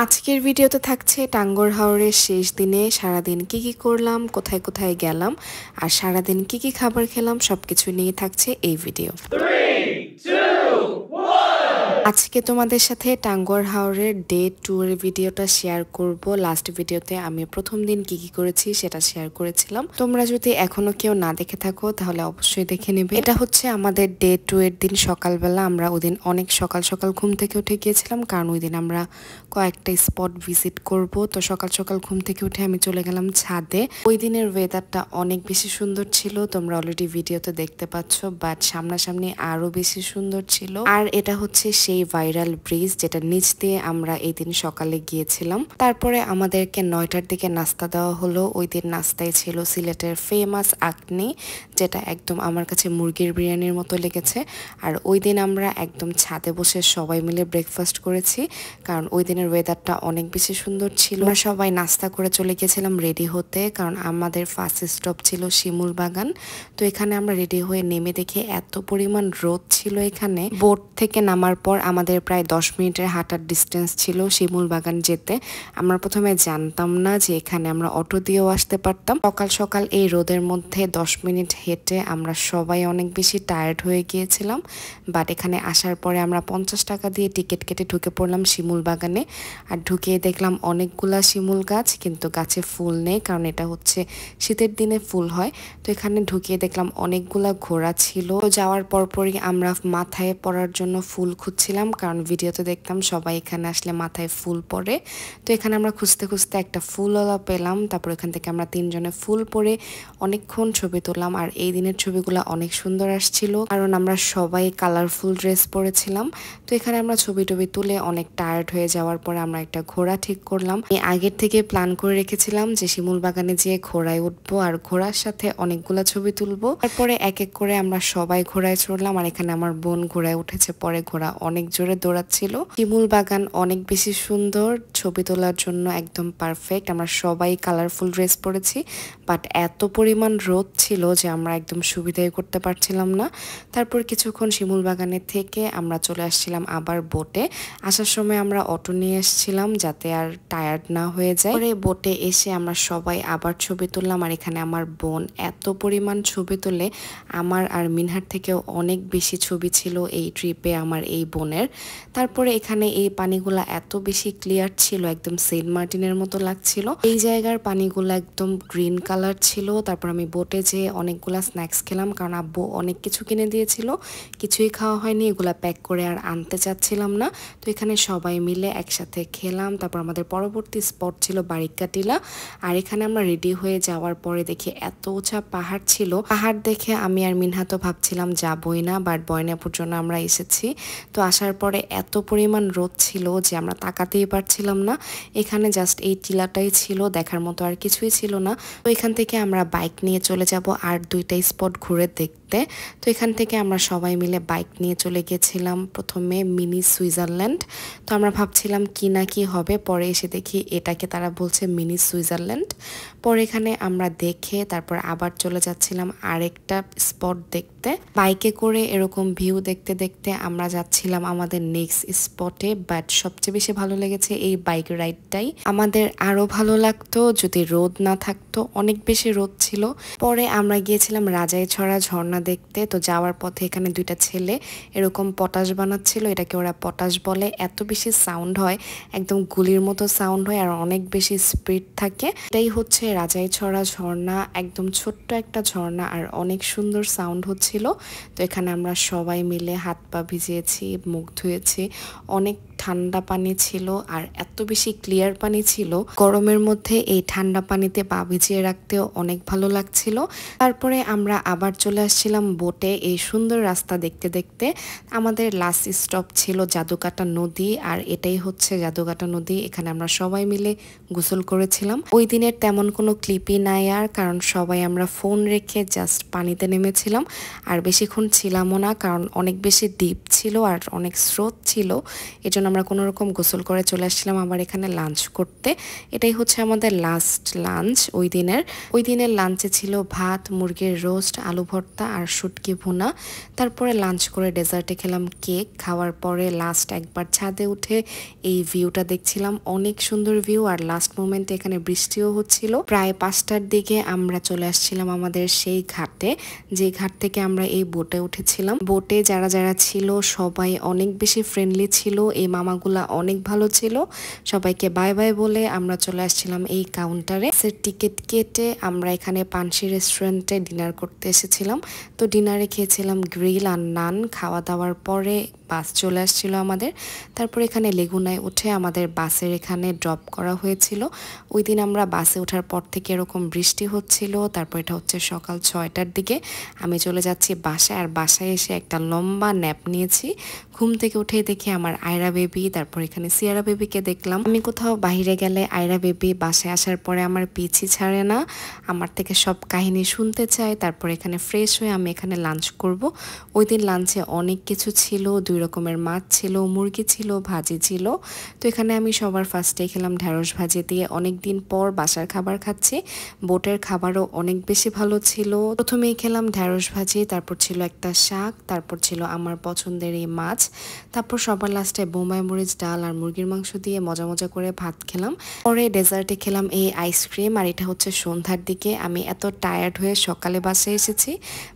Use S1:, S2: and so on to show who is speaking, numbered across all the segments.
S1: আজকের ভিডিওতে থাকছে টাঙ্গুয়ার হাওরের শেষ দিনে সারাদিন কি করলাম, কোথায় কোথায় গেলাম, আর সারাদিন কি খাবার খেলাম সবকিছু নিয়ে থাকছে এই ভিডিও। 3, 2, 1 আজকে তোমাদের সাথে টাঙ্গুয়ার হাওরের ডে 2 এর ভিডিওটা শেয়ার করব। লাস্ট ভিডিওতে আমি প্রথম দিন কি করেছি সেটা শেয়ার করেছিলাম। তোমরা যদি এখনো কেউ না দেখে থাকো তাহলে অবশ্যই দেখে নেবে। এটা হচ্ছে আমাদের ডে 2 এর দিন সকালবেলা। আমরা ওই দিন অনেক সকাল সকাল ঘুম থেকে উঠে গিয়েছিলাম, কারণ ওই দিন আমরা কয়েকটা স্পট ভিজিট করব। তো সকাল সকাল ঘুম থেকে উঠে আমি চলে গেলাম ছাদে। ওই দিনের ওয়েদারটা অনেক বেশি সুন্দর ছিল, তোমরা অলরেডি ভিডিওতে দেখতে পাচ্ছ, বাট সামনাসামনি আরো বেশি সুন্দর ছিল। আর এটা হচ্ছে সেই ভাইরাল ব্রিজ যেটা নিচ দিয়ে আমরা এই দিন সকালে গিয়েছিলাম। তারপরে আমাদেরকে 9টার দিকে নাস্তা দেওয়া হলো। ওই দিন নাস্তায় ছিল সিলেটের ফেমাস আকনি, যেটা একদম আমার কাছে মুরগির বিরিয়ানির মতো লেগেছে। আর ওই দিন আমরা একদম ছাদে বসে সবাই মিলে ব্রেকফাস্ট করেছি, কারণ ওই দিনের ওয়েদারটা অনেক বেশি সুন্দর ছিল। আমরা সবাই নাস্তা করে চলে গিয়েছিলাম রেডি হতে, কারণ আমাদের ফার্স্ট স্টপ ছিল শিমুল বাগান। তো এখানে আমরা রেডি হয়ে নেমে দেখে এত পরিমাণ রোদ ছিল এখানে। বোট থেকে নামার পর আমাদের প্রায় 10 মিনিটের হাঁটার ডিস্টেন্স ছিল শিমুল বাগান যেতে। আমরা প্রথমে জানতাম না যে এখানে আমরা অটো দিয়েও আসতে পারতাম। সকাল সকাল এই রোদের মধ্যে 10 মিনিট হেঁটে আমরা সবাই অনেক বেশি টায়ার্ড হয়ে গিয়েছিলাম। বাট এখানে আসার পরে আমরা 50 টাকা দিয়ে টিকিট কেটে ঢুকে পড়লাম শিমুল বাগানে। আর ঢুকে দেখলাম অনেকগুলা শিমুল গাছ, কিন্তু গাছে ফুল নেই, কারণ এটা হচ্ছে শীতের দিনে ফুল হয়। তো এখানে ঢুকিয়ে দেখলাম অনেকগুলা ঘোড়া ছিল। তো যাওয়ার পরপরই আমরা মাথায় পরার জন্য ফুল খুঁজছিলাম, কারণ ভিডিওতে দেখতাম সবাই এখানে আসলে মাথায় ফুল পরে। তো এখানে আমরা খুঁজতে খুঁজতে একটা ফুলওয়ালা পেলাম। তারপর এখান থেকে আমরা 3 জনে ফুল পরে অনেকক্ষণ ছবি তুললাম। আর এই দিনের ছবিগুলো অনেক সুন্দর আসছিল, কারণ আমরা সবাই কালারফুল ড্রেস পরেছিলাম। তো এখানে আমরা ছবি টবি তুলে অনেক টায়ার্ড হয়ে যাওয়ার পরে আমরা একটা ঘোড়া ঠিক করলাম। আমি আগের থেকে প্ল্যান করে রেখেছিলাম যে শিমুল বাগানে যেয়ে ঘোড়ায় উঠবো আর ঘোড়ার সাথে অনেকগুলা ছবি তুলবো। তারপরে এক এক করে আমরা সবাই ঘোড়ায় চড়লাম। আর এখানে আমার বোন ঘোড়ায় উঠেছে, পরে ঘোড়া অনেক জোরে দৌড়াচ্ছিল। শিমুল বাগান অনেক বেশি সুন্দর, ছবি তোলার জন্য একদম পারফেক্ট। আমরা সবাই কালারফুল ড্রেস পরেছি, বাট এত পরিমাণ রোদ ছিল যে আমরা একদম সুবিধাই করতে পারছিলাম না। তারপর কিছুক্ষণ শিমুল বাগানে থেকে আমরা চলে আসছিলাম আবার বোটে। আসার সময় আমরা অটো নিয়ে এসেছিলাম যাতে আর টায়ার্ড না হয়ে যায়। পরে বোটে এসে আমরা সবাই আবার ছবি তুললাম। আর এখানে আমার বোন এত পরিমাণ ছবি তোলে, আমার আর মিনহার থেকেও অনেক বেশি ছবি ছিল এই ট্রিপে আমার এই বোনের। তারপরে এখানে এই পানিগুলা এত বেশি ক্লিয়ার ছিল, একদম সেন্ট মার্টিনের মতো লাগছিল। এই জায়গার পানিগুলো একদম গ্রিন কালার ছিল। তারপর আমি বোটে যেয়ে অনেকগুলা স্ন্যাক্স খেলাম, কারণ আব্বু অনেক কিছু কিনে দিয়েছিল, কিছুই খাওয়া হয়নি, এগুলা প্যাক করে আর আনতে চাচ্ছিলাম না। তো এখানে সবাই মিলে একসাথে খেলাম। তারপর আমাদের পরবর্তী স্পট ছিল বারিকাটিলা। আর এখানে আমরা রেডি হয়ে যাওয়ার পরে দেখি এত উঁচা পাহাড় ছিল। পাহাড় দেখে আমি আর মিনহা তো ভাবছিলাম যাবই না, বাট বয়নাপুর জন্য আমরা এসেছি। তো আসার পরে এত পরিমাণ রোদ ছিল যে আমরা তাকাতেই পারছিলাম না। এখানে জাস্ট এই টিলাটাই ছিল, দেখার মতো আর কিছুই ছিল না। তো এখান থেকে আমরা বাইক নিয়ে চলে যাব আর 2টা স্পট ঘুরে দেখতে। তো এখান থেকে আমরা সবাই মিলে বাইক নিয়ে চলে গেছিলাম প্রথমে মিনি সুইজারল্যান্ড। তো আমরা ভাবছিলাম কি না কি হবে, পরে এসে দেখি এটাকে তারা বলছে মিনি সুইজারল্যান্ড। পরে এখানে আমরা দেখে তারপর আবার চলে যাচ্ছিলাম আরেকটা স্পট দেখতে। বাইকে করে এরকম ভিউ দেখতে দেখতে আমরা যাচ্ছিলাম আমাদের নেক্সট স্পটে। বাট সবচেয়ে বেশি ভালো লেগেছে এই বাইক রাইডটাই। আমাদের আরো ভালো লাগতো যদি রোদ না থাকতো, অনেক বেশি রোদ ছিল। পরে আমরা গিয়েছিলাম রাজাইছড়া ঝর্ণা দেখতে। তো যাওয়ার পথে এখানে 2টা ছেলে এরকম পটাশ বানাচ্ছিল, এটাকে ওরা পটাশ বলে। এত বেশি সাউন্ড হয়, একদম গুলির মতো সাউন্ড হয় আর অনেক বেশি স্পিড থাকে। এটাই হচ্ছে রাজাইছড়া ঝর্ণা, একদম ছোট্ট একটা ঝর্ণা আর অনেক সুন্দর সাউন্ড হচ্ছিল। তো এখানে আমরা সবাই মিলে হাত পা ভিজিয়েছি, মুখ ধুয়েছি। অনেক ঠান্ডা পানি ছিল আর এত বেশি ক্লিয়ার পানি ছিল, গরমের মধ্যে এই ঠান্ডা পানিতে পা ভিজিয়ে রাখতেও অনেক ভালো লাগছিল। তারপরে আমরা আবার চলে আসছিলাম বোটে এই সুন্দর রাস্তা দেখতে দেখতে। আমাদের লাস্ট স্টপ ছিল জাদুকাটা নদী, আর এটাই হচ্ছে জাদুকাটা নদী। এখানে আমরা সবাই মিলে গোসল করেছিলাম। ওই দিনের তেমন কোনো ক্লিপই নাই আর, কারণ সবাই আমরা ফোন রেখে জাস্ট পানিতে নেমেছিলাম। আর বেশিক্ষণ ছিলামও না, কারণ অনেক বেশি ডিপ ছিল আর অনেক স্রোত ছিল। এজন্য আমরা কোনো রকম গোসল করে চলে আসছিলাম আবার এখানে লাঞ্চ করতে। এটাই হচ্ছে আমাদের লাস্ট লাঞ্চ ওই দিনের লাঞ্চে ছিল ভাত, মুরগির রোস্ট, আলু ভর্তা আর শুটকি ভুনা। তারপরে লাঞ্চ করে ডেজার্টে খেলাম কেক। খাওয়ার পরে লাস্ট একবার ছাদে উঠে এই ভিউটা দেখছিলাম, অনেক সুন্দর ভিউ। আর লাস্ট মোমেন্টে এখানে বৃষ্টিও হচ্ছিল। প্রায় 5টার দিকে আমরা চলে আসছিলাম আমাদের সেই ঘাটে, যে ঘাট থেকে আমরা এই বোটে উঠেছিলাম। বোটে যারা যারা ছিল সবাই অনেক বেশি ফ্রেন্ডলি ছিল, এই মামাগুলা অনেক ভালো ছিল। সবাইকে বাই বাই বলে আমরা চলে আসছিলাম এই কাউন্টারে। টিকিট কেটে আমরা এখানে পানসি রেস্টুরেন্টে ডিনার করতে এসেছিলাম। তো ডিনারে খেয়েছিলাম গ্রিল আর নান। খাওয়া দাওয়ার পরে বাস চলে আসছিল আমাদের। তারপর এখানে লেগুনায় উঠে আমাদের বাসের এখানে ড্রপ করা হয়েছিল। ওই দিন আমরা বাসে ওঠার পর থেকে এরকম বৃষ্টি হচ্ছিল। তারপর এটা হচ্ছে সকাল 6টার দিকে আমি চলে যাচ্ছি বাসায়। আর বাসায় এসে একটা লম্বা ন্যাপ নিয়েছি। ঘুম থেকে উঠে দেখি আমার আয়রা বেবি, তারপর এখানে সিয়ারা বেবিকে দেখলাম। আমি কোথাও বাইরে গেলে আয়রা বেবি বাসায় আসার পরে আমার পিছি ছাড়ে না, আমার থেকে সব কাহিনী শুনতে চায়। তারপর এখানে ফ্রেশ হয়ে আমি এখানে লাঞ্চ করব। ওই দিন লাঞ্চে অনেক কিছু ছিল, 2 রকমের মাছ ছিল, মুরগি ছিল, ভাজি ছিল। তো এখানে আমি সবার ফার্স্টে খেলাম ঢেঁড়স ভাজি দিয়ে। অনেক দিন পর বাসার খাবার খাচ্ছি। বোটের খাবারও অনেক বেশি ভালো ছিল। প্রথমেই খেলাম ঢেঁড়স ভাজি, তারপর ছিল একটা শাক, তারপর ছিল আমার পছন্দের এই মাছ, তারপর সবার লাস্টে বোম্বাই মরিচ ডাল আর মুরগির মাংস দিয়ে মজা মজা করে ভাত খেলাম। পরে ডেজার্টে খেলাম এই আইসক্রিম। আর এটা হচ্ছে সন্ধ্যার দিকে। আমি এত টায়ার্ড হয়ে সকালে বাসায় এসেছি,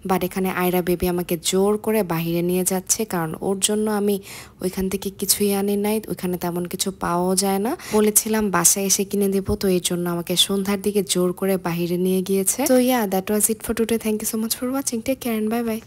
S1: বাট এখানে আয়রা বেবি আমাকে জোর করে বাহিরে নিয়ে যাচ্ছে, কারণ ওর জন্য আমি ওইখান থেকে কিছুই আনি নাই। ওইখানে তেমন কিছু পাওয়াও যায় না। বলেছিলাম বাসায় এসে কিনে দেবো, তো এর জন্য আমাকে সন্ধ্যার দিকে জোর করে বাহিরে নিয়ে গিয়েছে। তো that was it for today. Thank you so much for watching. Take care and bye by.